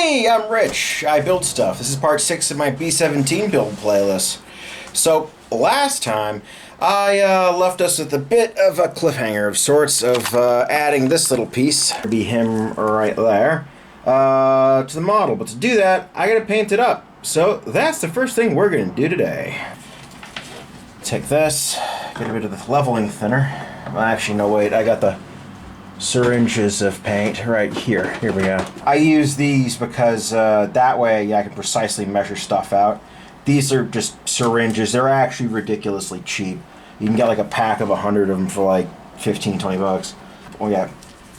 Hey, I'm Rich. I build stuff. This is part 6 of my B-17 build playlist. So, last time, I left us with a bit of a cliffhanger of sorts of adding this little piece, be him right there, to the model. But to do that, I gotta paint it up. So, that's the first thing we're gonna do today. Take this, get a bit of the leveling thinner. Well, actually, no, wait, I got the syringes of paint right here. Here we go. I use these because that way I can precisely measure stuff out. These are just syringes. They're actually ridiculously cheap. You can get like a pack of 100 of them for like 15, 20 bucks. Oh yeah,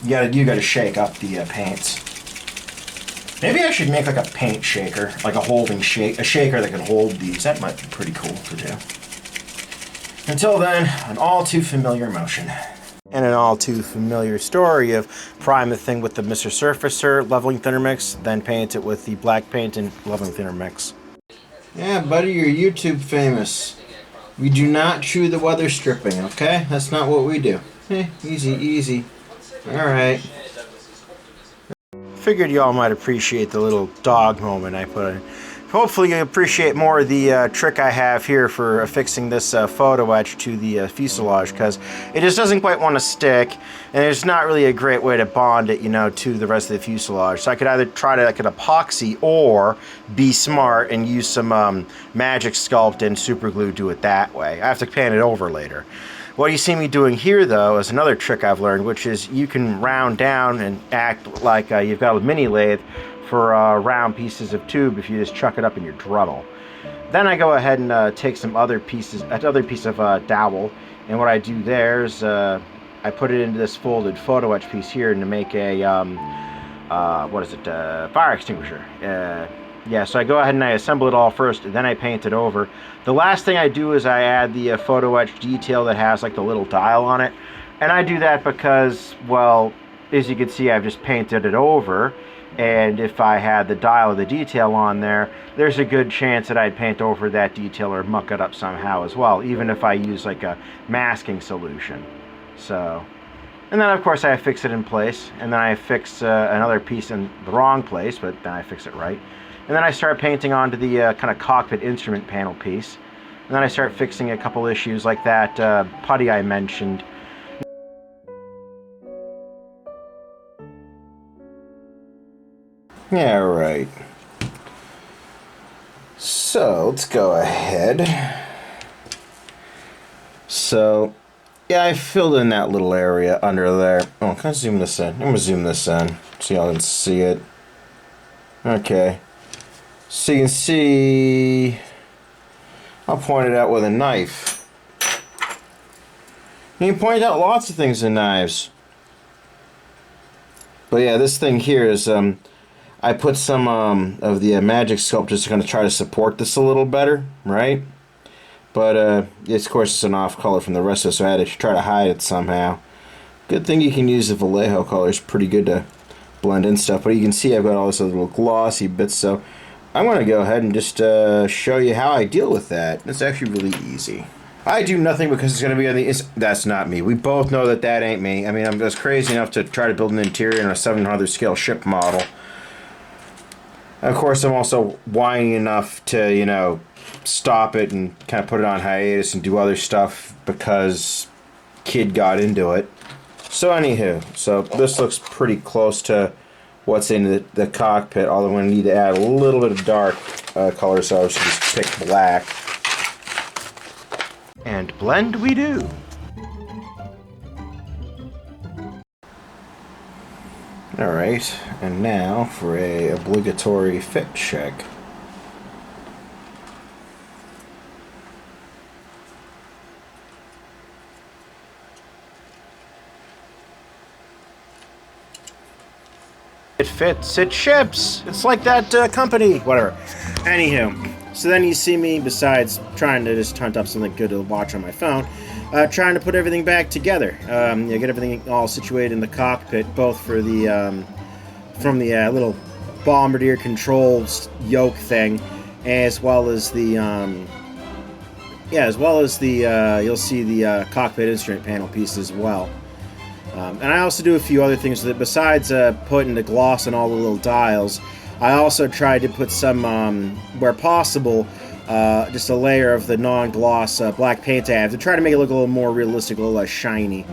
you gotta shake up the paints. Maybe I should make like a paint shaker, like a shaker that can hold these. That might be pretty cool to do. Until then, an all too familiar motion. And an all too familiar story of prime the thing with the Mr. Surfacer leveling thinner mix, then paint it with the black paint and leveling thinner mix. Yeah, buddy, you're YouTube famous. We do not chew the weather stripping, okay? That's not what we do. Easy, easy. Alright. Figured y'all might appreciate the little dog moment I put in. Hopefully you appreciate more of the trick I have here for affixing this photo etch to the fuselage, because it just doesn't quite want to stick, and there's not really a great way to bond it, you know, to the rest of the fuselage. So I could either try to like an epoxy or be smart and use some magic sculpt and super glue, do it that way. I have to paint it over later. What you see me doing here, though, is another trick I've learned, which is you can round down and act like you've got a mini lathe for round pieces of tube if you just chuck it up in your Dremel. Then I go ahead and take some other piece of dowel, and what I do there is I put it into this folded photo etch piece here to make a fire extinguisher. Yeah, so I go ahead and I assemble it all first, and then I paint it over. The last thing I do is I add the photo etch detail that has like the little dial on it, and I do that because, well, as you can see, I've just painted it over. And if I had the dial or the detail on there, there's a good chance that I'd paint over that detail or muck it up somehow as well, even if I use like a masking solution. So, and then of course I fix it in place, and then I fix another piece in the wrong place, but then I fix it right. And then I start painting onto the kind of cockpit instrument panel piece. And then I start fixing a couple issues like that putty I mentioned. Yeah, right. So, let's go ahead. So, yeah, I filled in that little area under there. Oh, can I zoom this in? I'm going to zoom this in so y'all can see it. Okay. So you can see, I'll point it out with a knife. You can point out lots of things in knives. But yeah, this thing here is, I put some of the magic sculpt just to kind of try to support this a little better, right? But of course it's an off color from the rest of it, so I had to try to hide it somehow. Good thing you can use the Vallejo color. It's pretty good to blend in stuff. But you can see I've got all this little glossy bits, so I'm going to go ahead and just show you how I deal with that. It's actually really easy. I do nothing because it's going to be on the... That's not me. We both know that that ain't me. I mean, I'm just crazy enough to try to build an interior in a 700 scale ship model. Of course, I'm also whiny enough to, you know, stop it and kind of put it on hiatus and do other stuff because kid got into it. So anywho, so this looks pretty close to what's in the cockpit, although I'm going to need to add a little bit of dark color, so I should just pick black. And blend we do. Alright, and now for a obligatory fit check. It fits, it ships! It's like that company, whatever. Anywho, so then you see me, besides trying to just hunt up something good to watch on my phone, trying to put everything back together. Get everything all situated in the cockpit, both for the from the little bombardier controls yoke thing, as well as the you'll see the cockpit instrument panel piece as well. And I also do a few other things with it. Besides putting the gloss on all the little dials, I also tried to put some, where possible, just a layer of the non-gloss black paint I have to try to make it look a little more realistic, a little less shiny.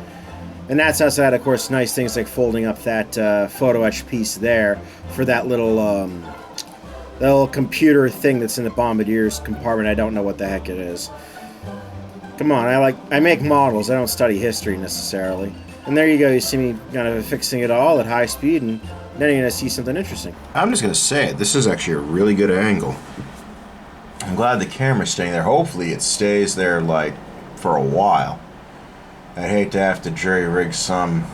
And that's outside, of course, nice things like folding up that photo etch piece there for that little computer thing that's in the bombardier's compartment. I don't know what the heck it is. Come on, I make models. I don't study history necessarily. And there you go. You see me kind of fixing it all at high speed, and then you're gonna see something interesting. I'm just gonna say, this is actually a really good angle. I'm glad the camera's staying there. Hopefully it stays there, like, for a while. I'd hate to have to jury-rig some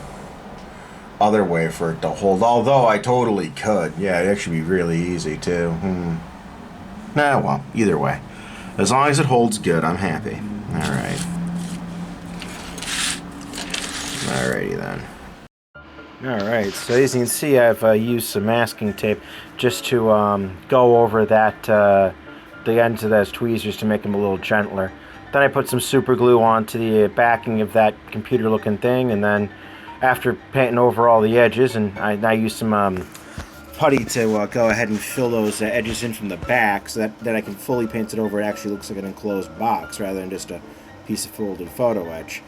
other way for it to hold. Although I totally could. Yeah, it'd actually be really easy, too. Nah, well, either way. As long as it holds good, I'm happy. Alright. Alrighty then. Alright, so as you can see, I've used some masking tape just to go over that, the ends of those tweezers to make them a little gentler. Then I put some super glue onto the backing of that computer looking thing, and then after painting over all the edges, and I used some putty to go ahead and fill those edges in from the back so that I can fully paint it over. It actually looks like an enclosed box rather than just a piece of folded photo etch.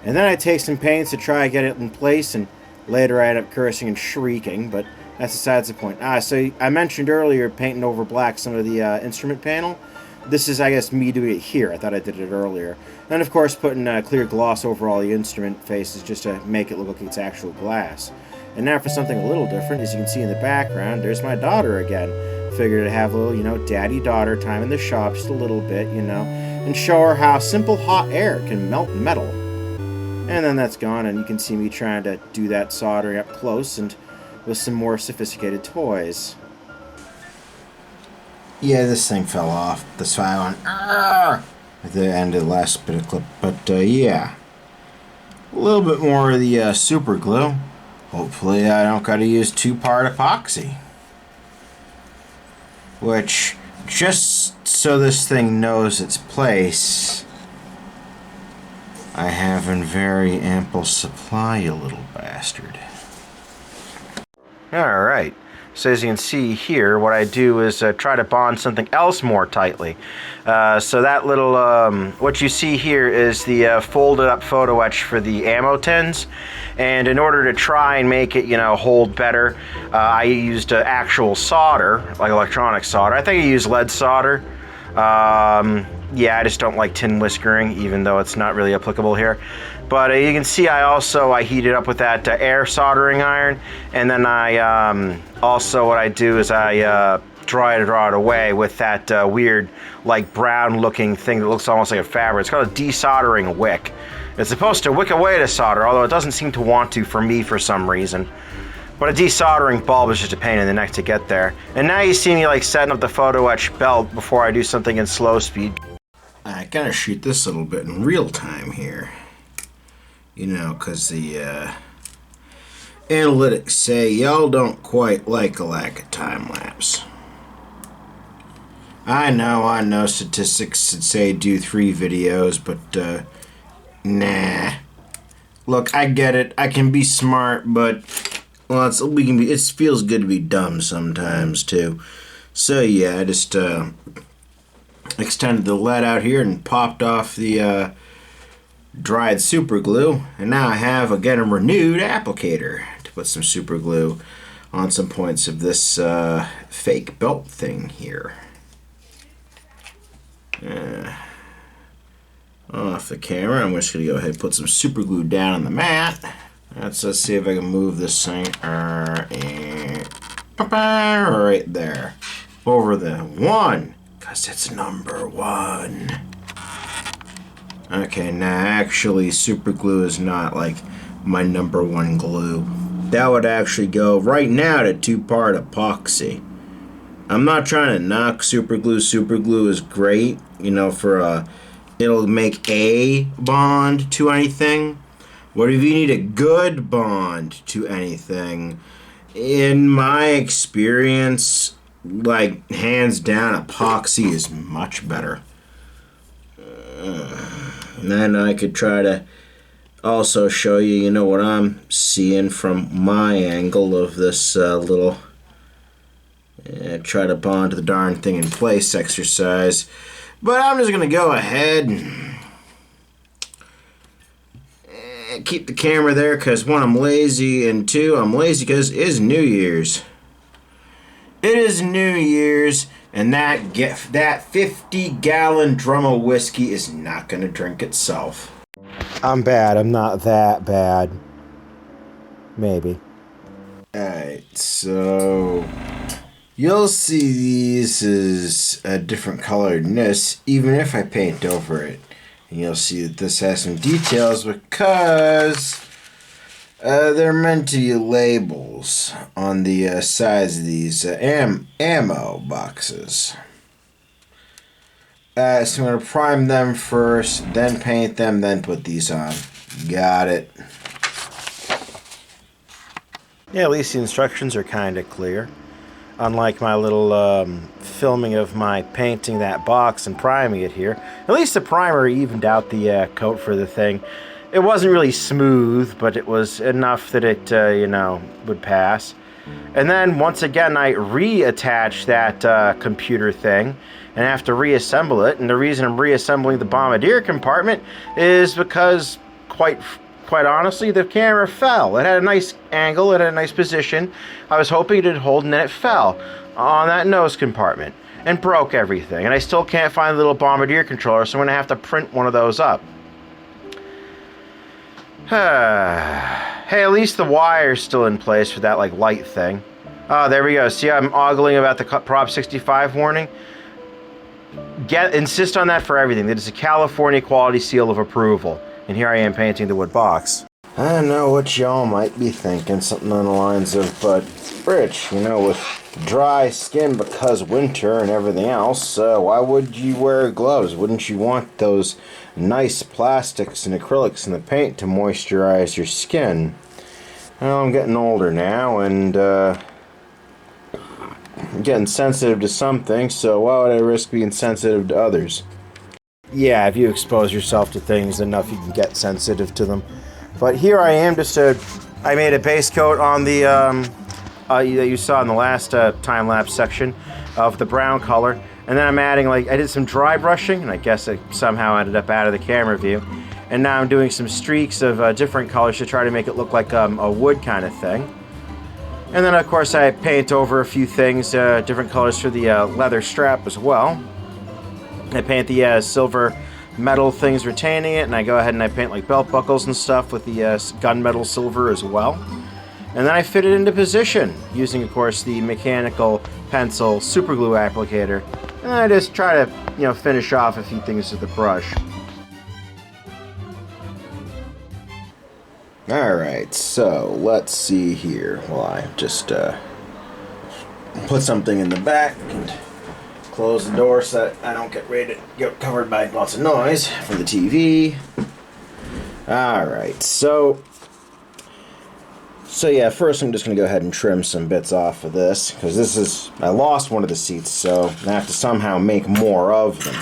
And then I take some paints to try to get it in place, and later I end up cursing and shrieking, but that's besides the point. So I mentioned earlier painting over black some of the instrument panel. This is, I guess, me doing it here. I thought I did it earlier. And, of course, putting clear gloss over all the instrument faces just to make it look like it's actual glass. And now for something a little different, as you can see in the background, there's my daughter again. Figured to have a little, daddy-daughter time in the shop just a little bit, and show her how simple hot air can melt metal. And then that's gone, and you can see me trying to do that soldering up close and with some more sophisticated toys. Yeah, this thing fell off. This file on at the end of the last bit of clip. But, yeah. A little bit more of the super glue. Hopefully I don't got to use 2-part epoxy. Which, just so this thing knows its place, I have in very ample supply, you little bastard. Alright, so as you can see here, what I do is try to bond something else more tightly. So that little, what you see here is the folded up photo etch for the ammo tins. And in order to try and make it, hold better, I used actual solder, like electronic solder. I think I used lead solder. Yeah, I just don't like tin whiskering, even though it's not really applicable here. But you can see I heated up with that air soldering iron, and then I also what I do is I draw it away with that weird, like brown looking thing that looks almost like a fabric. It's called a desoldering wick. It's supposed to wick away the solder, although it doesn't seem to want to for me for some reason. But a desoldering bulb is just a pain in the neck to get there. And now you see me like setting up the photo etch belt before I do something in slow speed. I gotta shoot this a little bit in real time here. Because the analytics say y'all don't quite like a lack of time lapse. I know statistics that say do 3 videos, but nah. Look, I get it. I can be smart, but well, it feels good to be dumb sometimes too. So yeah, I just extended the lead out here and popped off the dried super glue, and now I have again a renewed applicator to put some super glue on some points of this fake belt thing here. Off the camera, I'm just gonna go ahead and put some super glue down on the mat. Let's see if I can move this thing right there over the 1, because it's number 1. Okay, now actually super glue is not like my number 1 glue. That would actually go right now to 2-part epoxy. I'm not trying to knock super glue. Super glue is great, for it'll make a bond to anything. But if you need a good bond to anything, in my experience, like hands down, epoxy is much better. And then I could try to also show you, what I'm seeing from my angle of this little Try to bond the darn thing in place exercise. But I'm just going to go ahead and keep the camera there because one, I'm lazy, and two, I'm lazy because it is New Year's. It is New Year's, and that 50-gallon drum of whiskey is not going to drink itself. I'm bad. I'm not that bad. Maybe. Alright, so you'll see these as a different coloredness even if I paint over it. And you'll see that this has some details because they're meant to be labels on the sides of these ammo boxes. So I'm going to prime them first, then paint them, then put these on. Got it. Yeah, at least the instructions are kind of clear. Unlike my little filming of my painting that box and priming it here. At least the primer evened out the coat for the thing. It wasn't really smooth, but it was enough that it, would pass. And then, once again, I reattached that computer thing and have to reassemble it. And the reason I'm reassembling the bombardier compartment is because, quite honestly, the camera fell. It had a nice angle, it had a nice position. I was hoping it'd hold, and then it fell on that nose compartment and broke everything. And I still can't find the little bombardier controller, so I'm going to have to print one of those up. Hey, at least the wire's still in place for that light thing. Oh, there we go. See, I'm ogling about the Prop 65 warning. Insist on that for everything. That is a California quality seal of approval. And here I am painting the wood box. I don't know what y'all might be thinking, something on the lines of, but Rich, with dry skin because winter and everything else, why would you wear gloves? Wouldn't you want those nice plastics and acrylics in the paint to moisturize your skin? Well, I'm getting older now, and I'm getting sensitive to some things, so why would I risk being sensitive to others? Yeah, if you expose yourself to things enough, you can get sensitive to them. But here I am, I made a base coat on the, that you saw in the last time-lapse section of the brown color. And then I'm adding, I did some dry brushing, and I guess it somehow ended up out of the camera view. And now I'm doing some streaks of different colors to try to make it look like a wood kind of thing. And then, of course, I paint over a few things, different colors for the leather strap as well. I paint the silver metal things retaining it, and I go ahead and I paint belt buckles and stuff with the gunmetal silver as well. And then I fit it into position using, of course, the mechanical pencil superglue applicator. And I just try to, finish off a few things with the brush. Alright, so let's see here. Well, I just put something in the back and close the door so that I don't get covered by lots of noise from the TV. Alright, so yeah, first I'm just going to go ahead and trim some bits off of this, because I lost one of the seats, so I have to somehow make more of them.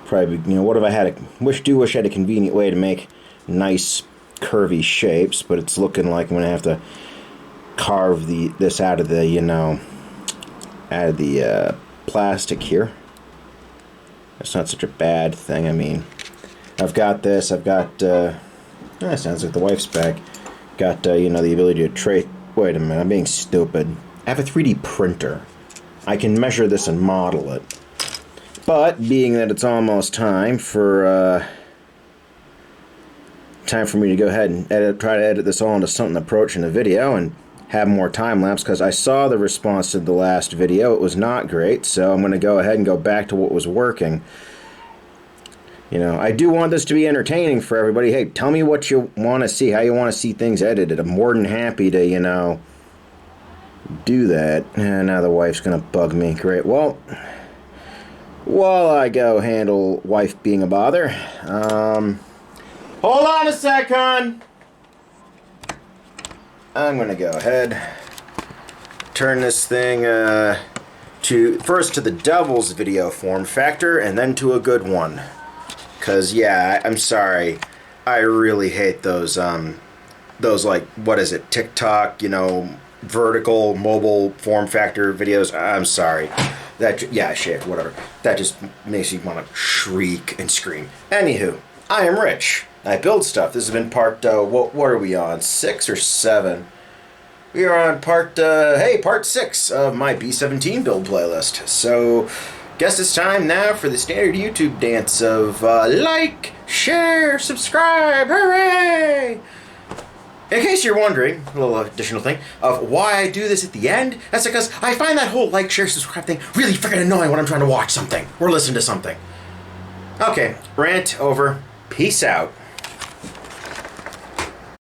Probably, what if I had wish I had a convenient way to make nice curvy shapes, but it's looking like I'm going to have to carve this out of the, plastic here. That's not such a bad thing. I mean, I've got this. I've got, that sounds like the wife's bag. Got, the ability to wait a minute, I'm being stupid. I have a 3D printer. I can measure this and model it. But, being that it's almost time for me to go ahead and try to edit this all into something approaching a video and have more time lapse, because I saw the response to the last video. It was not great, so I'm going to go ahead and go back to what was working. I do want this to be entertaining for everybody. Hey, tell me what you want to see, how you want to see things edited. I'm more than happy to, do that. And now the wife's going to bug me. Great. Well, while I go handle wife being a bother, hold on a second. I'm going to go ahead, turn this thing first to the devil's video form factor, and then to a good one. Because, yeah, I'm sorry, I really hate those what is it, TikTok, vertical mobile form factor videos. I'm sorry. Yeah, shit, whatever. That just makes you want to shriek and scream. Anywho, I am Rich. I build stuff. This has been part, what are we on? 6 or 7? We are on part 6 of my B-17 build playlist. So, guess it's time now for the standard YouTube dance of like, share, subscribe, hooray! In case you're wondering, a little additional thing, of why I do this at the end, that's because I find that whole like, share, subscribe thing really freaking annoying when I'm trying to watch something or listen to something. Okay, rant over. Peace out.